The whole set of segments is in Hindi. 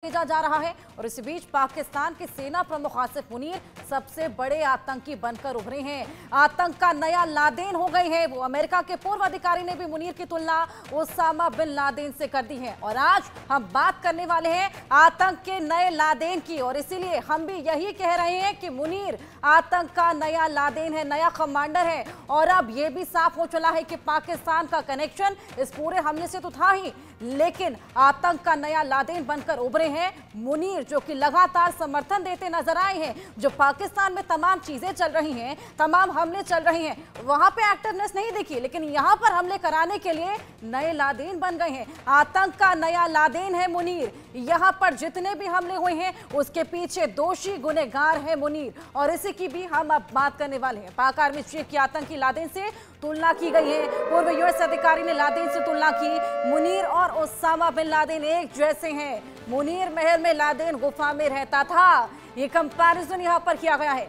भेजा जा रहा है। और इसी बीच पाकिस्तान के सेना प्रमुख आसिफ मुनीर सबसे बड़े आतंकी बनकर उभरे हैं। आतंक का नया लादेन हो गए हैं वो। अमेरिका के पूर्व अधिकारी ने भी मुनीर की तुलना ओसामा बिन लादेन से कर दी है। और आज हम बात करने वाले हैं आतंक के नए लादेन की, और इसीलिए हम भी यही कह रहे हैं कि मुनीर आतंक का नया लादेन है, नया कमांडर है। और अब यह भी साफ हो चला है कि पाकिस्तान का कनेक्शन इस पूरे हमले से तो था ही, लेकिन आतंक का नया लादेन बनकर उभरे हैं मुनीर, जो कि लगातार समर्थन देते नजर आए हैं। जो पाकिस्तान में तमाम चीजें चल रही हैं, तमाम हमले चल रहे हैं, वहां पे एक्टिवनेस नहीं दिखी, लेकिन यहां पर हमले कराने के लिए नए लादेन बन गए हैं। आतंक का नया लादेन है मुनीर। यहां पर जितने भी हमले हुए हैं उसके पीछे दोषी गुनहगार है मुनीर, और इसी की भी हम अब बात करने वाले हैं। पाक आर्मी चीफ की आतंकी लादेन से तुलना की गई है। पूर्व यूएस अधिकारी ने लादेन से तुलना की। मुनीर और ओसामा बिन लादेन एक जैसे हैं। मुनीर महल में, लादेन गुफा में रहता था। ये कंपैरिजन यहां पर किया गया है।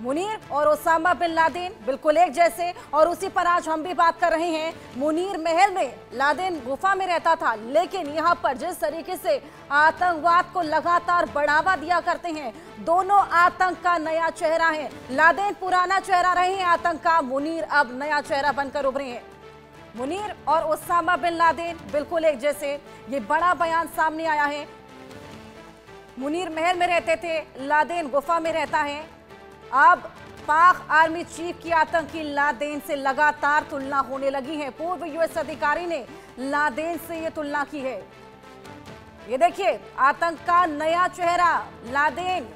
मुनीर और ओसामा बिन लादेन बिल्कुल एक जैसे, और उसी पर आज हम भी बात कर रहे हैं। मुनीर महल में, लादेन गुफा में रहता था, लेकिन यहाँ पर जिस तरीके से आतंकवाद को लगातार बढ़ावा दिया करते हैं, दोनों आतंक का नया चेहरा है। लादेन पुराना चेहरा रहे हैं आतंक का, मुनीर अब नया चेहरा बनकर उभरे हैं। मुनीर और ओसामा बिन लादेन बिल्कुल एक जैसे, ये बड़ा बयान सामने आया है। मुनीर महल में रहते थे, लादेन गुफा में रहता है। अब पाक आर्मी चीफ की आतंकी लादेन से लगातार तुलना होने लगी है। पूर्व यूएस अधिकारी ने लादेन से यह तुलना की है। ये देखिए, आतंक का नया चेहरा लादेन।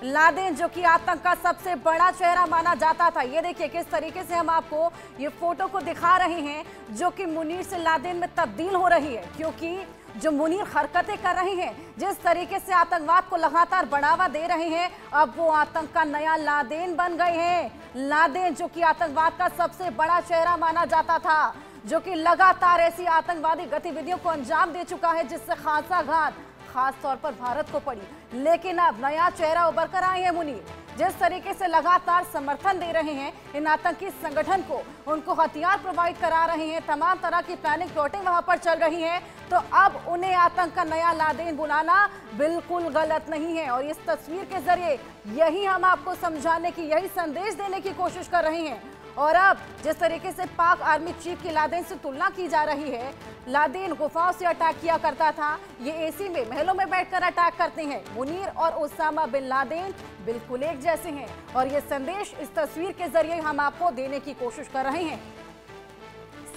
लादेन जो कि आतंक का सबसे बड़ा चेहरा माना जाता था। ये देखिए किस तरीके से हम आपको ये फोटो को दिखा रहे हैं, जो कि मुनीर से लादेन में तब्दील हो रही है, क्योंकि जो मुनीर हरकतें कर रहे हैं, जिस तरीके से आतंकवाद को लगातार बढ़ावा दे रहे हैं, अब वो आतंक का नया लादेन बन गए हैं। लादेन जो कि आतंकवाद का सबसे बड़ा चेहरा माना जाता था, जो कि लगातार ऐसी आतंकवादी गतिविधियों को अंजाम दे चुका है जिससे खासा घात खास तौर पर भारत को पड़ी, लेकिन अब नया चेहरा उभर कर आए हैं मुनीर। जिस तरीके से लगातार समर्थन दे रहे हैं इन आतंकी संगठन को, उनको हथियार प्रोवाइड करा रहे हैं, तमाम तरह की प्लानिंग प्लॉटिंग वहां पर चल रही है, तो अब उन्हें आतंक का नया लादेन बुलाना बिल्कुल गलत नहीं है। और इस तस्वीर के जरिए यही हम आपको समझाने की, यही संदेश देने की कोशिश कर रहे हैं। और अब जिस तरीके से पाक आर्मी चीफ की लादेन से तुलना की जा रही है, लादेन गुफाओं से अटैक किया करता था, ये एसी में, महलों में बैठकर अटैक करते हैं। मुनीर और ओसामा बिन लादेन बिल्कुल एक जैसे हैं, और ये संदेश इस तस्वीर के जरिए हम आपको देने की कोशिश कर रहे हैं।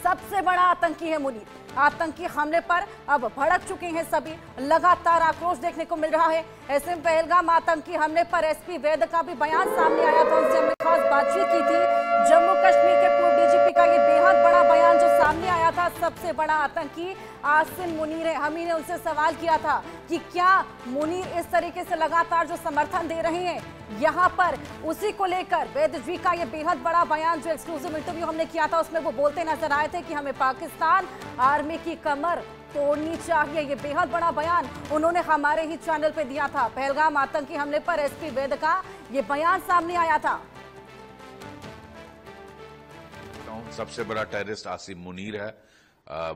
सबसे बड़ा आतंकी है मुनीर। आतंकी हमले पर अब भड़क चुके हैं सभी। लगातार आक्रोश देखने को मिल रहा है। एसएम पहलगाम आतंकी हमले पर एसपी वैद का भी बयान सामने आया था, उनसे हमने खास बातचीत की थी। जम्मू कश्मीर के पूर्व डीजीपी का ये बेहद बड़ा बयान जो सामने आया था, सबसे बड़ा आतंकी आसिम मुनीर है। हम ही ने उनसे सवाल किया था कि क्या मुनीर इस तरीके से लगातार जो समर्थन दे रहे हैं यहाँ पर, उसी को लेकर वैद जी का ये बेहद बड़ा बयान, जो एक्सक्लूसिव इंटरव्यू हमने किया था, उसमें वो बोलते नजर आए थे कि हमें पाकिस्तान आर्मी की कमर तोड़नी चाहिए। ये बेहद बड़ा बयान उन्होंने हमारे ही चैनल पे दिया था। पहलगाम आतंकी हमले पर एसपी वैद का ये बयान सामने आया था। सबसे बड़ा टेररिस्ट आसिम मुनीर है,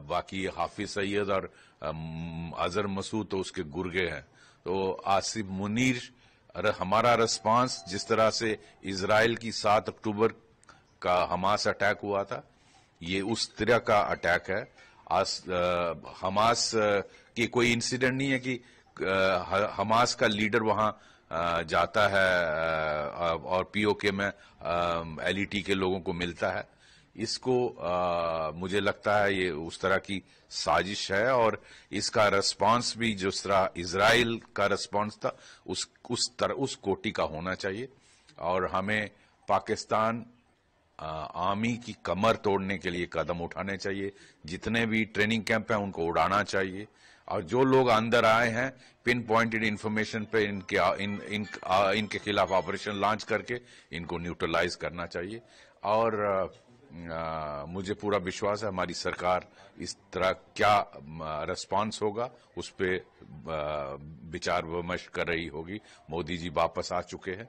बाकी हाफिज सईद और अजहर मसूद तो उसके गुर्गे हैं। तो आसिम मुनीर, हमारा रिस्पांस जिस तरह से इजराइल की 7 अक्टूबर का हमास अटैक हुआ था, ये उस तरह का अटैक है। हमास की कोई इंसिडेंट नहीं है कि हमास का लीडर वहां जाता है और पीओके में एलईटी के लोगों को मिलता है। इसको मुझे लगता है ये उस तरह की साजिश है, और इसका रिस्पांस भी जिस तरह इजराइल का रिस्पांस था उस कोटि का होना चाहिए। और हमें पाकिस्तान आर्मी की कमर तोड़ने के लिए कदम उठाने चाहिए। जितने भी ट्रेनिंग कैंप हैं उनको उड़ाना चाहिए, और जो लोग अंदर आए हैं पिन पॉइंटेड इंफॉर्मेशन पे इनके खिलाफ ऑपरेशन लॉन्च करके इनको न्यूट्रलाइज करना चाहिए। और मुझे पूरा विश्वास है हमारी सरकार इस तरह क्या रिस्पांस होगा उस पे विचार विमर्श कर रही होगी। मोदी जी वापस आ चुके हैं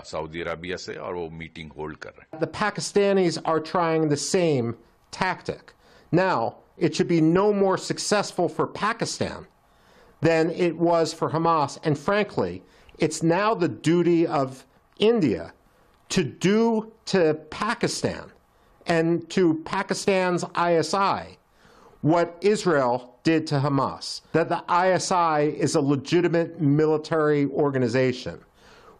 सऊदी अरबिया से, और वो मीटिंग होल्ड कर रहे हैं। The Pakistanis are trying the same tactic. Now, it should be no more successful for Pakistan than it was for Hamas. And frankly, it's now the duty of India to do to Pakistan and to Pakistan's ISI what Israel did to Hamas, that the ISI is a legitimate military organization.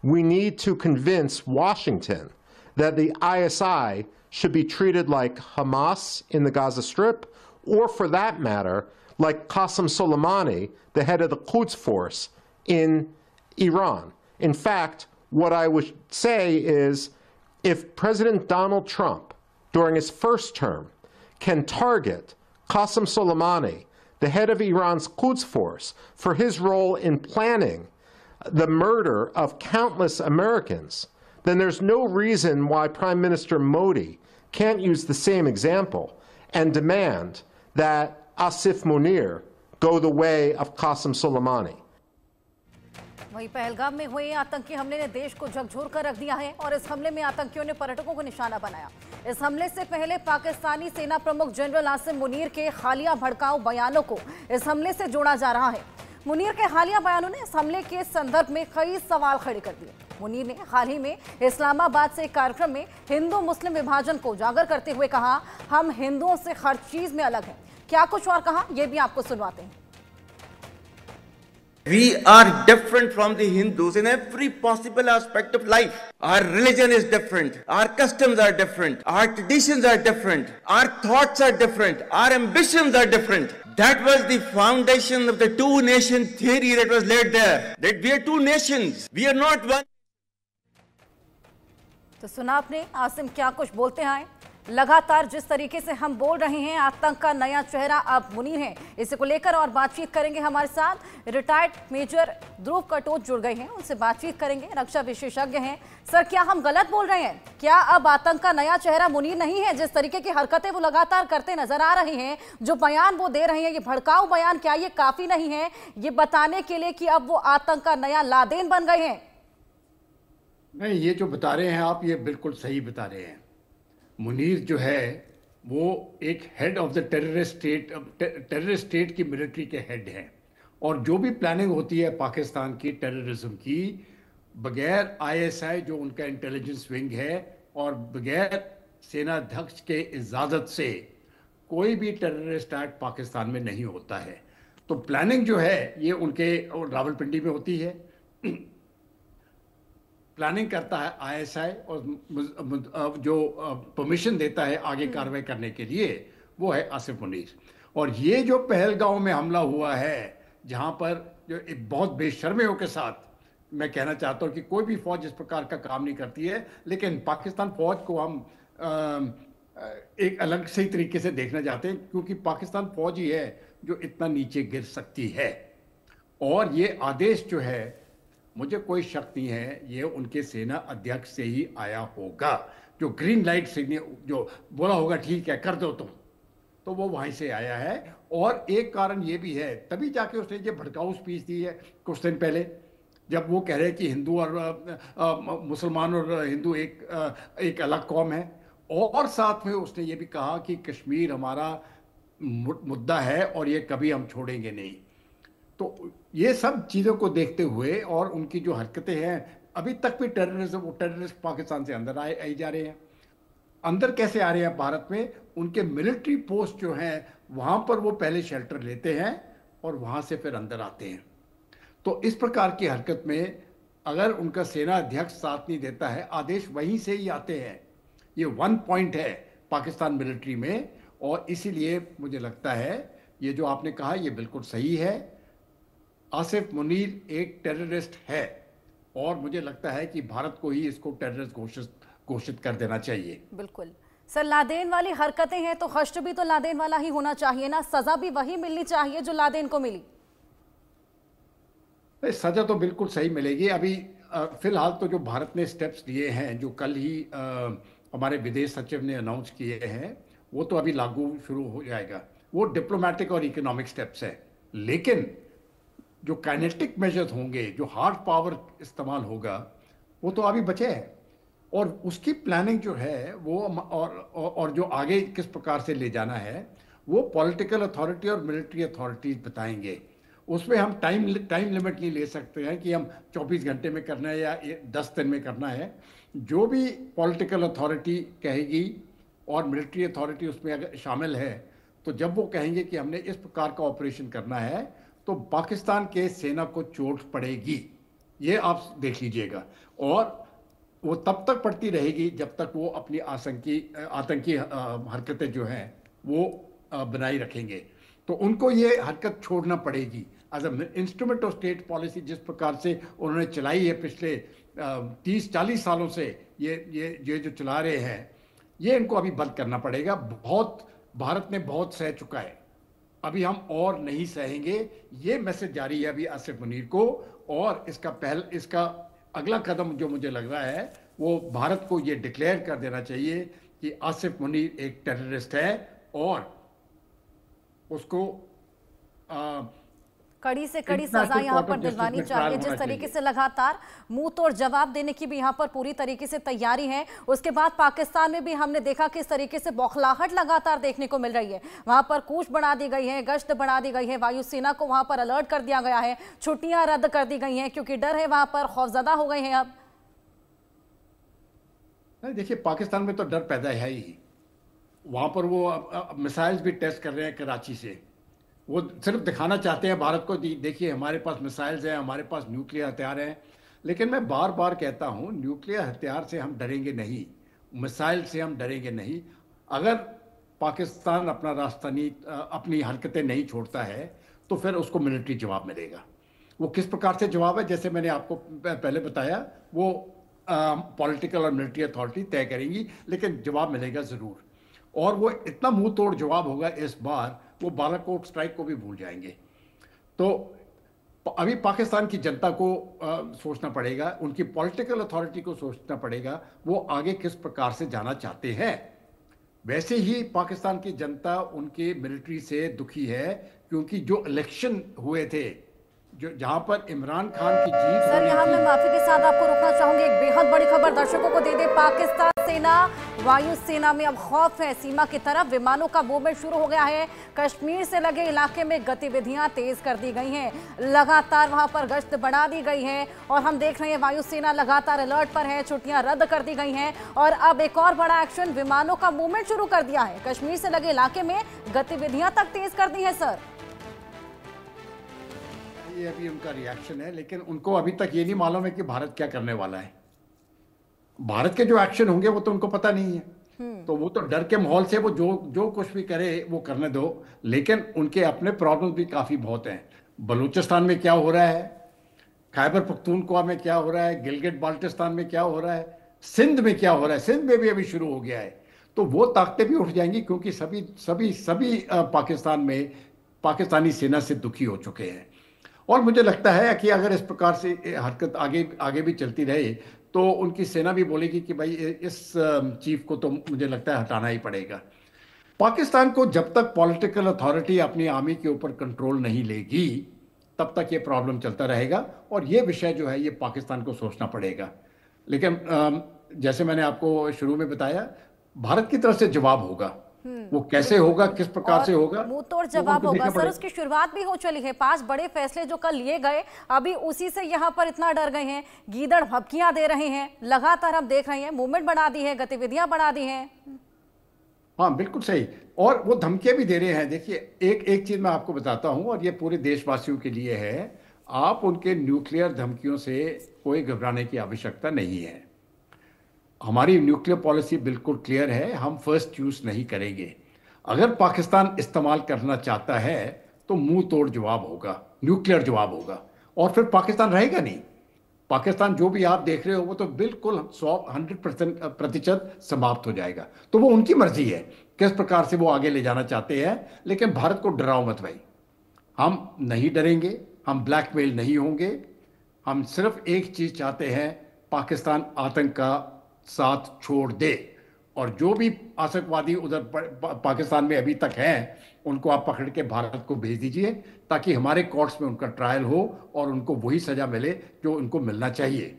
We need to convince Washington that the ISI should be treated like Hamas in the Gaza Strip, or for that matter, like Qasem Soleimani, the head of the Quds Force in Iran. In fact, what I would say is, if President Donald Trump, during his first term, can target Qasem Soleimani, the head of Iran's Quds Force, for his role in planning the murder of countless Americans, then there's no reason why Prime Minister Modi can't use the same example and demand that Asif Munir go the way of Qasem Soleimani. वहीं पहलगाम में हुए आतंकी हमले ने देश को झकझोर कर रख दिया है और इस हमले में आतंकियों ने पर्यटकों को निशाना बनाया। इस हमले से पहले पाकिस्तानी सेना प्रमुख जनरल आसिम मुनीर के हालिया भड़काऊ बयानों को इस हमले से जोड़ा जा रहा है। मुनीर के हालिया बयानों ने इस हमले के संदर्भ में कई सवाल खड़े कर दिए। मुनीर ने हाल ही में इस्लामाबाद से एक कार्यक्रम में हिंदू मुस्लिम विभाजन को उजागर करते हुए कहा, हम हिंदुओं से हर चीज में अलग हैं। क्या कुछ और कहा, यह भी आपको सुनवाते हैं। We are different from the Hindus in every possible aspect of life. Our religion is different. Our customs are different. Our traditions are different. Our thoughts are different. Our ambitions are different. That was the foundation of the two-nation theory that was laid there. That we are two nations. We are not one. तो सुना आपने आसिम क्या कुछ बोलते हैं। लगातार जिस तरीके से हम बोल रहे हैं, आतंक का नया चेहरा अब मुनीर है। इसी को लेकर और बातचीत करेंगे हमारे साथ रिटायर्ड मेजर ध्रुव कटोच जुड़ गए हैं, उनसे बातचीत करेंगे। रक्षा विशेषज्ञ हैं। सर, क्या हम गलत बोल रहे हैं? क्या अब आतंक का नया चेहरा मुनीर नहीं है? जिस तरीके की हरकतें वो लगातार करते नजर आ रहे हैं, जो बयान वो दे रहे हैं, ये भड़काऊ बयान, क्या ये काफी नहीं है ये बताने के लिए कि अब वो आतंक का नया लादेन बन गए हैं? नहीं, ये जो बता रहे हैं आप, ये बिल्कुल सही बता रहे हैं। मुनीर जो है वो एक head of the terrorist state की मिलिट्री के हेड हैं, और जो भी प्लानिंग होती है पाकिस्तान की टेररिज्म की, बगैर आईएसआई जो उनका इंटेलिजेंस विंग है और बगैर सेना अध्यक्ष के इजाज़त से कोई भी टेररिस्ट एक्ट पाकिस्तान में नहीं होता है। तो प्लानिंग जो है ये उनके रावलपिंडी में होती है। प्लानिंग करता है आईएसआई, और जो परमिशन देता है आगे कार्रवाई करने के लिए वो है आसिफ मुनीर। और ये जो पहलगांव में हमला हुआ है, जहां पर जो एक बहुत बेशर्मियों के साथ, मैं कहना चाहता हूं कि कोई भी फौज इस प्रकार का काम नहीं करती है, लेकिन पाकिस्तान फौज को हम एक अलग सही तरीके से देखना चाहते हैं, क्योंकि पाकिस्तान फौज ही है जो इतना नीचे गिर सकती है। और ये आदेश जो है, मुझे कोई शक नहीं है, ये उनके सेना अध्यक्ष से ही आया होगा। जो ग्रीन लाइट सिग्नल जो बोला होगा, ठीक है कर दो तुम, तो वो वहीं से आया है। और एक कारण ये भी है, तभी जाके उसने ये भड़काऊ स्पीच दी है कुछ दिन पहले, जब वो कह रहे हैं कि हिंदू और मुसलमान और हिंदू एक अलग कौम है। और साथ में उसने ये भी कहा कि कश्मीर हमारा मुद्दा है और ये कभी हम छोड़ेंगे नहीं। तो ये सब चीज़ों को देखते हुए और उनकी जो हरकतें हैं, अभी तक भी टेररिस्ट पाकिस्तान से अंदर आई जा रहे हैं। अंदर कैसे आ रहे हैं भारत में? उनके मिलिट्री पोस्ट जो हैं वहाँ पर वो पहले शेल्टर लेते हैं और वहाँ से फिर अंदर आते हैं। तो इस प्रकार की हरकत में अगर उनका सेना अध्यक्ष साथ नहीं देता है, आदेश वहीं से ही आते हैं। ये वन पॉइंट है पाकिस्तान मिलिट्री में, और इसीलिए मुझे लगता है ये जो आपने कहा ये बिल्कुल सही है। आसिफ मुनीर एक टेररिस्ट है, और मुझे लगता है कि भारत को ही इसको टेररिस्ट घोषित कर देना चाहिए। बिल्कुल सर, लादेन वाली हरकतें हैं तो हश्र भी तो लादेन वाला ही होना चाहिए ना, सजा भी वही मिलनी चाहिए जो लादेन को मिली। सजा तो बिल्कुल सही मिलेगी। अभी फिलहाल तो जो भारत ने स्टेप्स लिए हैं, जो कल ही हमारे विदेश सचिव ने अनाउंस किए हैं, वो तो अभी लागू शुरू हो जाएगा। वो डिप्लोमेटिक और इकोनॉमिक स्टेप्स है, लेकिन जो काइनेटिक मेजर्स होंगे, जो हार्ड पावर इस्तेमाल होगा, वो तो अभी बचे हैं। और उसकी प्लानिंग जो है वो और जो आगे किस प्रकार से ले जाना है, वो पॉलिटिकल अथॉरिटी और मिलिट्री अथॉरिटीज बताएंगे। उसमें हम टाइम लिमिट नहीं ले सकते हैं कि हम 24 घंटे में करना है या 10 दिन में करना है। जो भी पॉलिटिकल अथॉरिटी कहेगी और मिलिट्री अथॉरिटी उसमें अगर शामिल है, तो जब वो कहेंगे कि हमने इस प्रकार का ऑपरेशन करना है, तो पाकिस्तान के सेना को चोट पड़ेगी, ये आप देख लीजिएगा। और वो तब तक पड़ती रहेगी जब तक वो अपनी आतंकी हरकतें जो हैं वो बनाई रखेंगे। तो उनको ये हरकत छोड़ना पड़ेगी। As instrument of state policy जिस प्रकार से उन्होंने चलाई है पिछले 30-40 सालों से, ये जो चला रहे हैं, ये इनको अभी बंद करना पड़ेगा। बहुत भारत ने बहुत सह चुका है, अभी हम और नहीं सहेंगे। ये मैसेज जारी है अभी आसिफ मुनीर को। और इसका अगला कदम जो मुझे लग रहा है, वो भारत को ये डिक्लेयर कर देना चाहिए कि आसिफ मुनीर एक टेररिस्ट है और उसको कड़ी से कड़ी सजा यहाँ पर दिलवानी चाहिए। जिस तरीके से लगातार मुंह तोड़ जवाब देने की भी यहाँ पर पूरी तरीके से तैयारी है। उसके बाद पाकिस्तान में भी हमने देखा कि इस तरीके से बौखलाहट लगातार देखने को मिल रही है। वहां पर कूच बढ़ा दी गई है, गश्त बढ़ा दी गई है, वायुसेना को वहां पर अलर्ट कर दिया गया है, छुट्टियां रद्द कर दी गई हैं क्योंकि डर है, वहां पर खौफजदा हो गए हैं। अब नहीं, देखिए पाकिस्तान में तो डर पैदा है ही। वहां पर वो मिसाइल्स भी टेस्ट कर रहे हैं कराची से। वो सिर्फ दिखाना चाहते हैं भारत को, देखिए हमारे पास मिसाइल्स हैं, हमारे पास न्यूक्लियर हथियार हैं। लेकिन मैं बार बार कहता हूं, न्यूक्लियर हथियार से हम डरेंगे नहीं, मिसाइल से हम डरेंगे नहीं। अगर पाकिस्तान अपना रास्ता नहीं, अपनी हरकतें नहीं छोड़ता है, तो फिर उसको मिलिट्री जवाब मिलेगा। वो किस प्रकार से जवाब है, जैसे मैंने आपको पहले बताया, वो पॉलिटिकल और मिलिट्री अथॉरिटी तय करेंगी, लेकिन जवाब मिलेगा ज़रूर। और वो इतना मुंह तोड़ जवाब होगा इस बार, वो बालाकोट स्ट्राइक को भी भूल जाएंगे। तो अभी पाकिस्तान की जनता को सोचना पड़ेगा, उनकी पॉलिटिकल अथॉरिटी को सोचना पड़ेगा, वो आगे किस प्रकार से जाना चाहते हैं। वैसे ही पाकिस्तान की जनता उनके मिलिट्री से दुखी है, क्योंकि जो इलेक्शन हुए थे, जो जहां पर इमरान खान की जीत। सर, यहाँ मैं माफी के साथ आपको रोकना चाहूंगी। एक बेहद बड़ी खबर दर्शकों को दे दे। पाकिस्तान सेना, वायुसेना में अब खौफ है। सीमा की तरफ विमानों का मूवमेंट शुरू हो गया है। कश्मीर से लगे इलाके में गतिविधियां तेज कर दी गई हैं। लगातार वहां पर गश्त बढ़ा दी गई है और हम देख रहे हैं वायुसेना लगातार अलर्ट पर है। छुट्टियां रद्द कर दी गई हैं और अब एक और बड़ा एक्शन, विमानों का मूवमेंट शुरू कर दिया है। कश्मीर से लगे इलाके में गतिविधियां तक तेज कर दी है। सर, ये अभी उनका रिएक्शन है, लेकिन उनको अभी तक ये नहीं मालूम है कि भारत क्या करने वाला है। भारत के जो एक्शन होंगे वो तो उनको पता नहीं है। तो वो तो डर के माहौल से वो जो कुछ भी करे वो करने दो। लेकिन उनके अपने प्रॉब्लम भी काफी बहुत हैं। बलूचिस्तान में क्या हो रहा है, खैबर पख्तूनख्वा में क्या हो रहा है, गिलगित बाल्टिस्तान में क्या हो रहा है, सिंध में क्या हो रहा है। सिंध में भी अभी शुरू हो गया है। तो वो ताकतें भी उठ जाएंगी, क्योंकि सभी पाकिस्तान में पाकिस्तानी सेना से दुखी हो चुके हैं। और मुझे लगता है कि अगर इस प्रकार से हरकत आगे भी चलती रहे, तो उनकी सेना भी बोलेगी कि भाई इस चीफ को तो मुझे लगता है हटाना ही पड़ेगा। पाकिस्तान को जब तक पॉलिटिकल अथॉरिटी अपनी आर्मी के ऊपर कंट्रोल नहीं लेगी, तब तक ये प्रॉब्लम चलता रहेगा। और ये विषय जो है, ये पाकिस्तान को सोचना पड़ेगा। लेकिन जैसे मैंने आपको शुरू में बताया, भारत की तरफ से जवाब होगा। वो कैसे होगा, किस प्रकार से होगा, मुंह तोड़ जवाब होगा। सर, उसकी शुरुआत भी हो चली है। 5 बड़े फैसले जो कल लिए गए, अभी उसी से यहाँ पर इतना डर गए हैं। गीदड़ भभकियां दे रहे हैं, लगातार हम देख रहे हैं, मूवमेंट बढ़ा दी है, गतिविधियां बढ़ा दी हैं। हाँ, बिल्कुल सही। और वो धमकियां भी दे रहे हैं। देखिए, एक चीज मैं आपको बताता हूं, और ये पूरे देशवासियों के लिए है। आप उनके न्यूक्लियर धमकियों से कोई घबराने की आवश्यकता नहीं है। हमारी न्यूक्लियर पॉलिसी बिल्कुल क्लियर है, हम फर्स्ट यूज नहीं करेंगे। अगर पाकिस्तान इस्तेमाल करना चाहता है तो मुंह तोड़ जवाब होगा, न्यूक्लियर जवाब होगा, और फिर पाकिस्तान रहेगा नहीं। पाकिस्तान जो भी आप देख रहे हो वो तो बिल्कुल 100% समाप्त हो जाएगा। तो वो उनकी मर्जी है किस प्रकार से वो आगे ले जाना चाहते हैं। लेकिन भारत को डराओ मत भाई, हम नहीं डरेंगे, हम ब्लैकमेल नहीं होंगे। हम सिर्फ एक चीज चाहते हैं, पाकिस्तान आतंक का साथ छोड़ दे। और जो भी आतंकवादी उधर पाकिस्तान में अभी तक हैं, उनको आप पकड़ के भारत को भेज दीजिए, ताकि हमारे कोर्ट्स में उनका ट्रायल हो और उनको वही सजा मिले जो उनको मिलना चाहिए।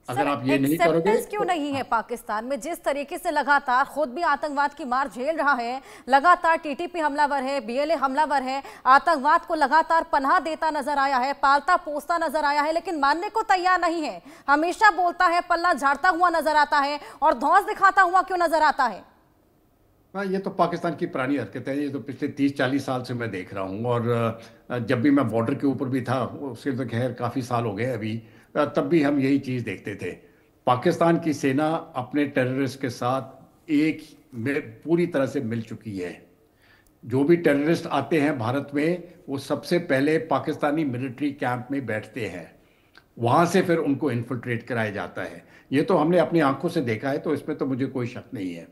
अगर आप ये नहीं करोगे क्यों नहीं है पाकिस्तान में? जिस तरीके से लगातार खुद भी आतंकवाद की मार झेल रहा है, लगातार टीटीपी हमलावर है, बीएलए हमलावर है, आतंकवाद को लगातार पनाह देता नजर आया है, पालता पोसता नजर आया है, लेकिन मानने को तैयार नहीं है। हमेशा बोलता है, पल्ला झाड़ता हुआ नजर आता है और धौंस दिखाता हुआ क्यों नजर आता है? ये तो पाकिस्तान की पुरानी हरकत है। ये तो पिछले 30-40 साल से मैं देख रहा हूँ। और जब भी मैं बॉर्डर के ऊपर भी था, उसके तो खैर काफ़ी साल हो गए अभी, तब भी हम यही चीज़ देखते थे। पाकिस्तान की सेना अपने टेररिस्ट के साथ पूरी तरह से मिल चुकी है। जो भी टेररिस्ट आते हैं भारत में, वो सबसे पहले पाकिस्तानी मिलिट्री कैंप में बैठते हैं, वहाँ से फिर उनको इन्फिल्ट्रेट कराया जाता है। ये तो हमने अपनी आंखों से देखा है, तो इसमें तो मुझे कोई शक नहीं है।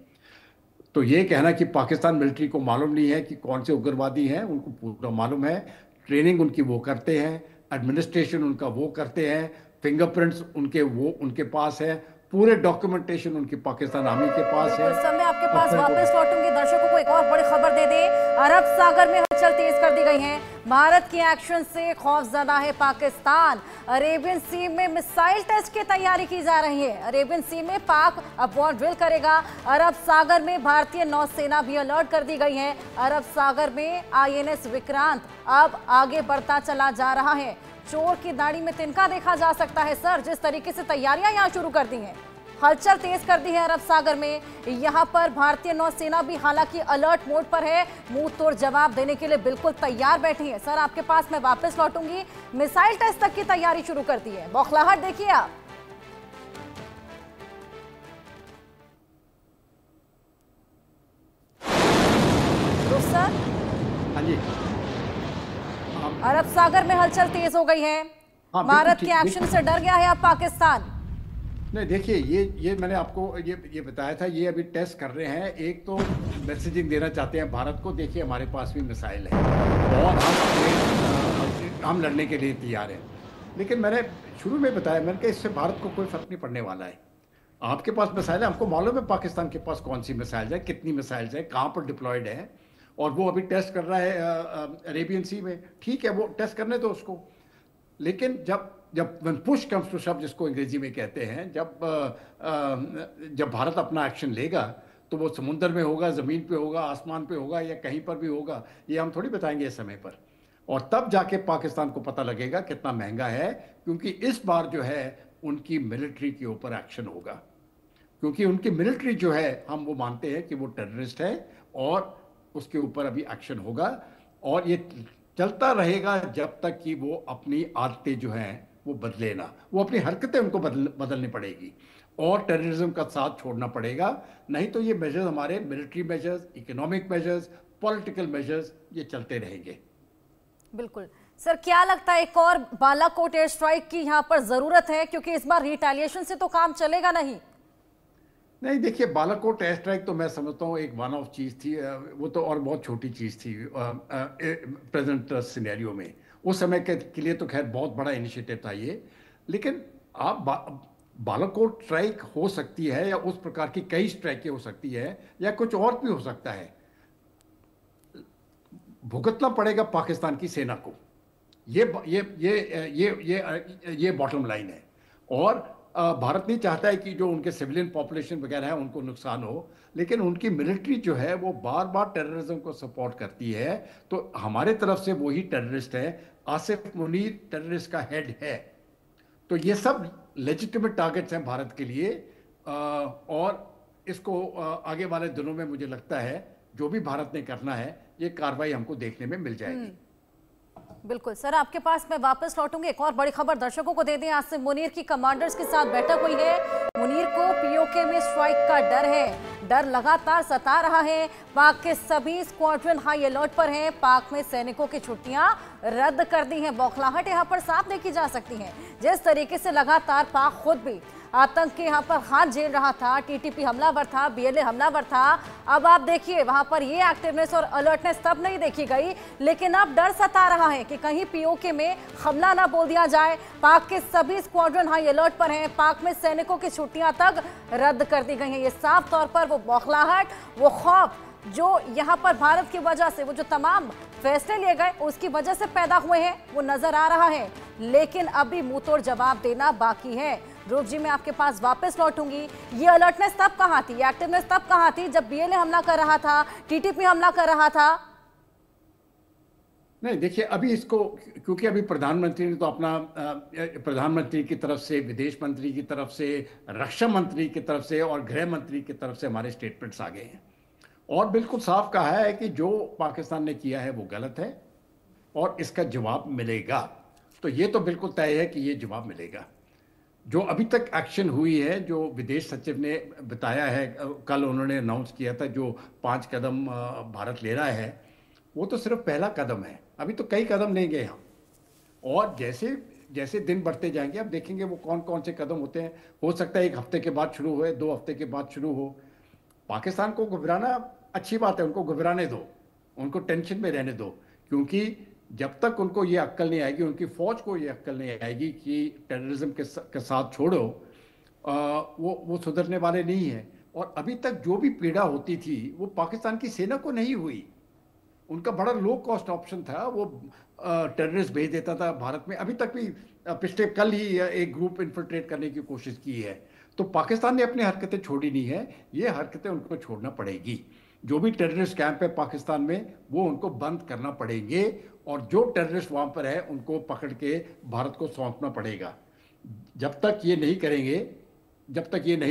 तो ये कहना कि पाकिस्तान मिलिट्री को मालूम नहीं है कि कौन से उग्रवादी हैं, उनको पूरा मालूम है। ट्रेनिंग उनकी वो करते हैं, एडमिनिस्ट्रेशन उनका वो करते हैं, फिंगरप्रिंट्स उनके पास है, पूरे डॉक्यूमेंटेशन उनकी पाकिस्तान आर्मी के पास है। उस समय आपके पास वापस लौटूंगी। दर्शकों को एक और बड़ी खबर दे दें, अरब सागर में हलचल तेज कर दी गई है। भारत के एक्शन से खौफजदा है पाकिस्तान। अरेबियन सी में मिसाइल टेस्ट की तैयारी की जा रही है। अरेबियन सी में पाक अब वॉर ड्रिल करेगा। अरब सागर में भारतीय नौसेना भी अलर्ट कर दी गई है। अरब सागर में INS विक्रांत अब आगे बढ़ता चला जा रहा है। चोर की दाढ़ी में तिनका देखा जा सकता है सर, जिस तरीके से तैयारियां यहां शुरू कर दी हैं, हलचल तेज कर दी है अरब सागर में। यहां पर भारतीय नौसेना भी हालांकि अलर्ट मोड पर है, मुंह तोड़ जवाब देने के लिए बिल्कुल तैयार बैठी है। सर आपके पास मैं वापस लौटूंगी। मिसाइल टेस्ट तक की तैयारी शुरू कर दी है, बौखलाहट देखिए आप। सर हाँ जी, अरब सागर में हलचल तेज हो गई है। भारत के एक्शन से डर गया है अब पाकिस्तान। नहीं, देखिए, ये मैंने आपको ये बताया था। ये अभी टेस्ट कर रहे हैं। एक तो मैसेजिंग देना चाहते हैं भारत को, देखिए हमारे पास भी मिसाइल है और हम लड़ने के लिए तैयार हैं। लेकिन मैंने शुरू में बताया, मैंने कहा इससे भारत को कोई फर्क नहीं पड़ने वाला है। आपके पास मिसाइल है, हमको मालूम है पाकिस्तान के पास कौन सी मिसाइल है, कितनी मिसाइल्स है, कहाँ पर डिप्लॉयड है, और वो अभी टेस्ट कर रहा है अरेबियन सी में। ठीक है, वो टेस्ट करने दो उसको। लेकिन जब पुश कम्स टू शव, जिसको अंग्रेजी में कहते हैं, जब भारत अपना एक्शन लेगा, तो वो समुद्र में होगा, ज़मीन पे होगा, आसमान पे होगा, या कहीं पर भी होगा, ये हम थोड़ी बताएंगे इस समय पर। और तब जाके पाकिस्तान को पता लगेगा कितना महंगा है, क्योंकि इस बार जो है उनकी मिलिट्री के ऊपर एक्शन होगा। क्योंकि उनकी मिलिट्री जो है, हम वो मानते हैं कि वो टेररिस्ट है, और उसके ऊपर अभी एक्शन होगा। और ये चलता रहेगा जब तक कि वो अपनी आदतें जो हैं वो बदले ना। वो अपनी हरकतें उनको बदलनी पड़ेगी और टेररिज्म का साथ छोड़ना पड़ेगा। नहीं तो ये मेजर्स, हमारे military measures, economic measures, political measures, ये चलते रहेंगे। बिल्कुल सर, क्या लगता है एक और बालाकोट एयर स्ट्राइक की यहाँ पर जरूरत है, क्योंकि इस बार रिटेलिएशन से तो काम चलेगा नहीं? नहीं, देखिए, बालाकोट एयर स्ट्राइक तो मैं समझता हूँ एक वन ऑफ चीज़ थी। वो तो और बहुत छोटी चीज़ थी प्रेजेंट सिनेरियो में। उस समय के लिए तो खैर बहुत बड़ा इनिशिएटिव था ये। लेकिन आप बालाकोट स्ट्राइक हो सकती है, या उस प्रकार की कई स्ट्राइकें हो सकती है, या कुछ और भी हो सकता है। भुगतना पड़ेगा पाकिस्तान की सेना को। ये बॉटम लाइन है। और भारत नहीं चाहता है कि जो उनके सिविलियन पॉपुलेशन वगैरह है उनको नुकसान हो, लेकिन उनकी मिलिट्री जो है वो बार बार टेररिज्म को सपोर्ट करती है। तो हमारे तरफ से वही टेररिस्ट है, आसिफ मुनीर टेररिस्ट का हेड है। तो ये सब लेजिटिमेट टारगेट्स हैं भारत के लिए। और इसको आगे वाले दिनों में मुझे लगता है जो भी भारत ने करना है, ये कार्रवाई हमको देखने में मिल जाएगी। बिल्कुल सर, आपके पास मैं वापस लौटूंगी। एक और बड़ी खबर दर्शकों को दे दें, आसिफ मुनीर की कमांडर्स के साथ बैठक हुई है। मुनीर को POK में स्ट्राइक का डर है, डर लगातार सता रहा है। पाक के सभी स्क्वाड्रन हाई अलर्ट पर हैं। पाक में सैनिकों की छुट्टियां रद्द कर दी हैं। बौखलाहट यहां पर साफ देखी जा सकती है। जिस तरीके से लगातार पाक खुद भी आतंक के यहाँ पर हाथ झेल रहा था, TTP हमलावर था, BLA हमलावर था, अब आप देखिए वहां पर ये एक्टिवनेस और अलर्टनेस तब नहीं देखी गई, लेकिन अब डर सता रहा है कि कहीं POK में हमला ना बोल दिया जाए। पाक के सभी स्क्वाड्रन हाई अलर्ट पर हैं। पाक में सैनिकों की छुट्टियां तक रद्द कर दी गई हैं। ये साफ तौर पर वो बौखलाहट, वो खौफ जो यहाँ पर भारत की वजह से, वो जो तमाम फैसले लिए गए उसकी वजह से पैदा हुए हैं वो नजर आ रहा है, लेकिन अभी मुंहतोड़ जवाब देना बाकी है। ध्रुव जी, मैं आपके पास वापस लौटूंगी। ये अलर्टनेस तब कहां थी, ये एक्टिवनेस तब कहां थी जब बीएलए हमला कर रहा था, टीटीपी हमला कर रहा था? नहीं, देखिए, अभी इसको क्योंकि अभी प्रधानमंत्री ने तो अपना प्रधानमंत्री की तरफ से, विदेश मंत्री की तरफ से, रक्षा मंत्री की तरफ से और गृह मंत्री की तरफ से हमारे स्टेटमेंट्स आ गए हैं और बिल्कुल साफ कहा है कि जो पाकिस्तान ने किया है वो गलत है और इसका जवाब मिलेगा। तो ये तो बिल्कुल तय है कि ये जवाब मिलेगा। जो अभी तक एक्शन हुई है, जो विदेश सचिव ने बताया है, कल उन्होंने अनाउंस किया था, जो 5 कदम भारत ले रहा है, वो तो सिर्फ पहला कदम है। अभी तो कई कदम लेंगे हम, और जैसे जैसे दिन बढ़ते जाएंगे अब देखेंगे वो कौन कौन से कदम होते हैं। हो सकता है 1 हफ्ते के बाद शुरू हो, 2 हफ्ते के बाद शुरू हो। पाकिस्तान को घबराना अच्छी बात है, उनको घबराने दो, उनको टेंशन में रहने दो, क्योंकि जब तक उनको ये अक्ल नहीं आएगी, उनकी फौज को ये अक्ल नहीं आएगी कि टेररिज्म के साथ छोड़ो, वो सुधरने वाले नहीं है। और अभी तक जो भी पीड़ा होती थी वो पाकिस्तान की सेना को नहीं हुई। उनका बड़ा लो कॉस्ट ऑप्शन था, वो टेररिस्ट भेज देता था भारत में। अभी तक भी पिछले कल ही एक ग्रुप इन्फिल्ट्रेट करने की कोशिश की है। तो पाकिस्तान ने अपनी हरकतें छोड़ी नहीं है, ये हरकतें उनको छोड़ना पड़ेगी। जो भी टेररिस्ट कैंप है पाकिस्तान में वो उनको बंद करना पड़ेंगे, और जो टेररिस्ट वहाँ पर है उनको पकड़ के भारत को सौंपना पड़ेगा। जब तक ये नहीं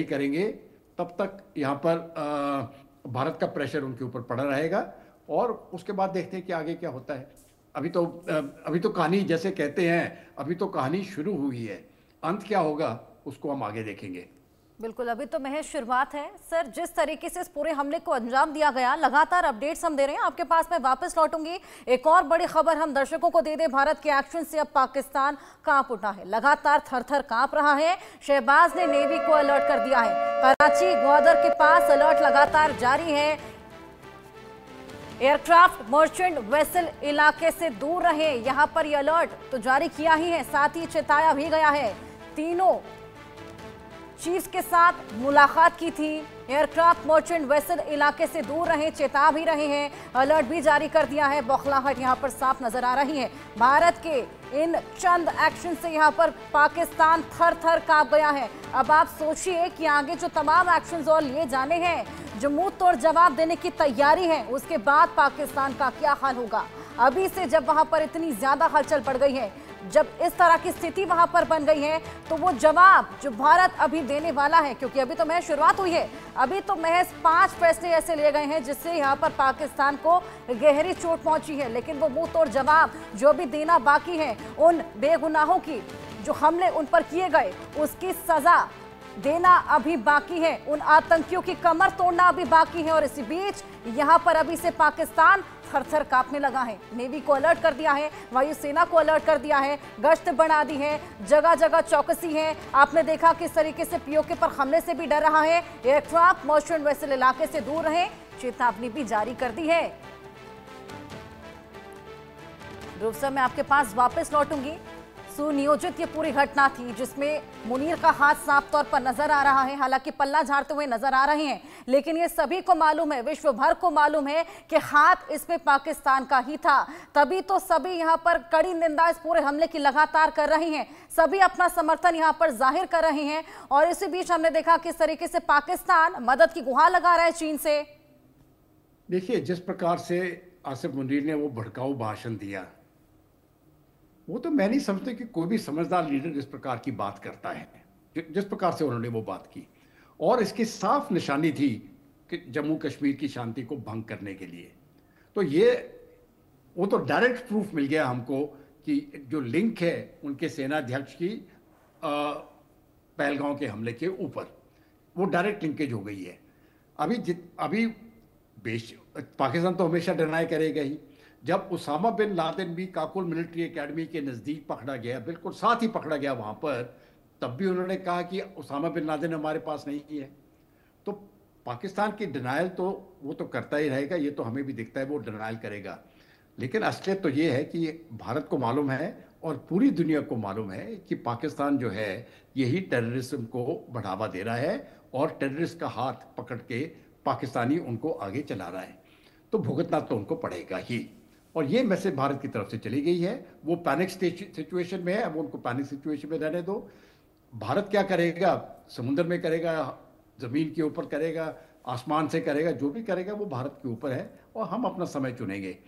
करेंगे तब तक यहाँ पर भारत का प्रेशर उनके ऊपर पड़ा रहेगा, और उसके बाद देखते हैं कि आगे क्या होता है। अभी तो कहानी, जैसे कहते हैं, अभी तो कहानी शुरू हुई है, अंत क्या होगा उसको हम आगे देखेंगे। बिल्कुल, अभी तो महज शुरुआत है। सर, जिस तरीके से इस पूरे हमले को अंजाम दिया गया, लगातार अपडेट्स हम दे रहे हैं, आपके पास मैं वापस लौटूंगी। एक और बड़ी खबर हम दर्शकों को दे दें, भारत के एक्शन से अब पाकिस्तान कांप उठा है, लगातार थर-थर कांप रहा है। शहबाज ने नेवी को अलर्ट कर दिया है, कराची ग्वादर के पास अलर्ट लगातार जारी है। एयरक्राफ्ट मर्चेंट वेसल इलाके से दूर रहे, यहां पर यह अलर्ट तो जारी किया ही है, साथ ही चेताया भी गया है। तीनों चीफ के साथ मुलाकात की थी। एयरक्राफ्ट मर्चेंट वेसल इलाके से दूर रहे, चेता भी रहे हैं, अलर्ट भी जारी कर दिया है। बौखलाहट यहां पर साफ नजर आ रही है। भारत के इन चंद एक्शन से यहां पर पाकिस्तान थर थर कांप गया है। अब आप सोचिए कि आगे जो तमाम एक्शन और लिए जाने हैं, जो मुंह तोड़ जवाब देने की तैयारी है, उसके बाद पाकिस्तान का क्या हाल होगा। अभी से जब वहां पर इतनी ज्यादा हलचल बढ़ गई है, जब इस तरह की स्थिति वहां पर बन गई है, तो वो जवाब जो भारत अभी देने वाला है, क्योंकि अभी तो महज शुरुआत हुई है, अभी तो महज 5 फैसले ऐसे लिए गए हैं जिससे यहां पर पाकिस्तान को गहरी चोट पहुंची है, लेकिन वो मुंह तोड़ जवाब जो भी देना बाकी है, उन बेगुनाहों की जो हमले उन पर किए गए उसकी सजा देना अभी बाकी है, उन आतंकियों की कमर तोड़ना अभी बाकी है। और इसी बीच यहां पर अभी से पाकिस्तान थर-थर कांपने लगा है। नेवी को अलर्ट कर दिया है, वायुसेना को अलर्ट कर दिया है, गश्त बढ़ा दी है, जगह जगह चौकसी है। आपने देखा किस तरीके से पीओके पर हमले से भी डर रहा है। एयरक्राफ्ट मर्चेंट वेसल इलाके से दूर रहे, चेतावनी भी जारी कर दी है। ध्रुव सर, मैं आपके पास वापस लौटूंगी। सुनियोजित ये पूरी घटना थी जिसमें मुनीर का हाथ साफ तौर पर नजर आ रहा है, हालांकि पल्ला झाड़ते हुए नजर आ रहे हैं, लेकिन ये सभी को मालूम है, विश्व भर को मालूम है कि हाथ इसमें पाकिस्तान का ही था। तभी तो सभी यहां पर कड़ी निंदा इस पूरे हमले की लगातार कर रही हैं, सभी अपना समर्थन यहां पर जाहिर कर रहे हैं। और इसी बीच हमने देखा किस तरीके से पाकिस्तान मदद की गुहार लगा रहा है चीन से। देखिए, जिस प्रकार से आसिफ मुनीर ने वो भड़काऊ भाषण दिया, वो तो मैं नहीं समझता कि कोई भी समझदार लीडर इस प्रकार की बात करता है, जिस प्रकार से उन्होंने वो बात की। और इसकी साफ निशानी थी कि जम्मू कश्मीर की शांति को भंग करने के लिए। तो वो तो डायरेक्ट प्रूफ मिल गया हमको कि जो लिंक है उनके सेनाध्यक्ष की पहलगांव के हमले के ऊपर, वो डायरेक्ट लिंकेज हो गई है। अभी पाकिस्तान तो हमेशा डिनाई करेगा ही। जब उसामा बिन लादेन भी काकुल मिलिट्री एकेडमी के नज़दीक पकड़ा गया, बिल्कुल साथ ही पकड़ा गया वहाँ पर, तब भी उन्होंने कहा कि उसामा बिन लादेन हमारे पास नहीं है। तो पाकिस्तान की डिनाइल तो वो तो करता ही रहेगा, ये तो हमें भी दिखता है वो डिनाइल करेगा। लेकिन असलियत तो ये है कि भारत को मालूम है और पूरी दुनिया को मालूम है कि पाकिस्तान जो है यही टेररिज्म को बढ़ावा दे रहा है और टेररिस्ट का हाथ पकड़ के पाकिस्तानी उनको आगे चला रहा है। तो भुगतना तो उनको पड़ेगा ही। और ये मैसेज भारत की तरफ से चली गई है। वो पैनिक सिचुएशन में है, अब उनको पैनिक सिचुएशन में रहने दो। भारत क्या करेगा, समुद्र में करेगा, जमीन के ऊपर करेगा, आसमान से करेगा, जो भी करेगा वो भारत के ऊपर है और हम अपना समय चुनेंगे।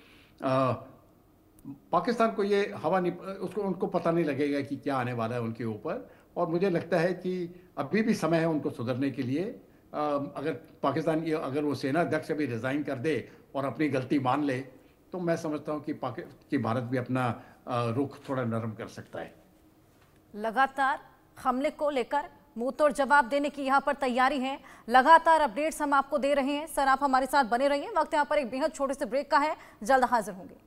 पाकिस्तान को ये हवा नहीं, उसको उनको पता नहीं लगेगा कि क्या आने वाला है उनके ऊपर। और मुझे लगता है कि अभी भी समय है उनको सुधरने के लिए। अगर पाकिस्तान की अगर वो सेना अध्यक्ष अभी रिजाइन कर दे और अपनी गलती मान ले तो मैं समझता हूँ कि भारत भी अपना रुख थोड़ा नरम कर सकता है। लगातार हमले को लेकर मुंह तोड़ जवाब देने की यहाँ पर तैयारी है। लगातार अपडेट्स हम आपको दे रहे हैं। सर, आप हमारे साथ बने रहिए। वक्त यहाँ पर एक बेहद छोटे से ब्रेक का है, जल्द हाजिर होंगे।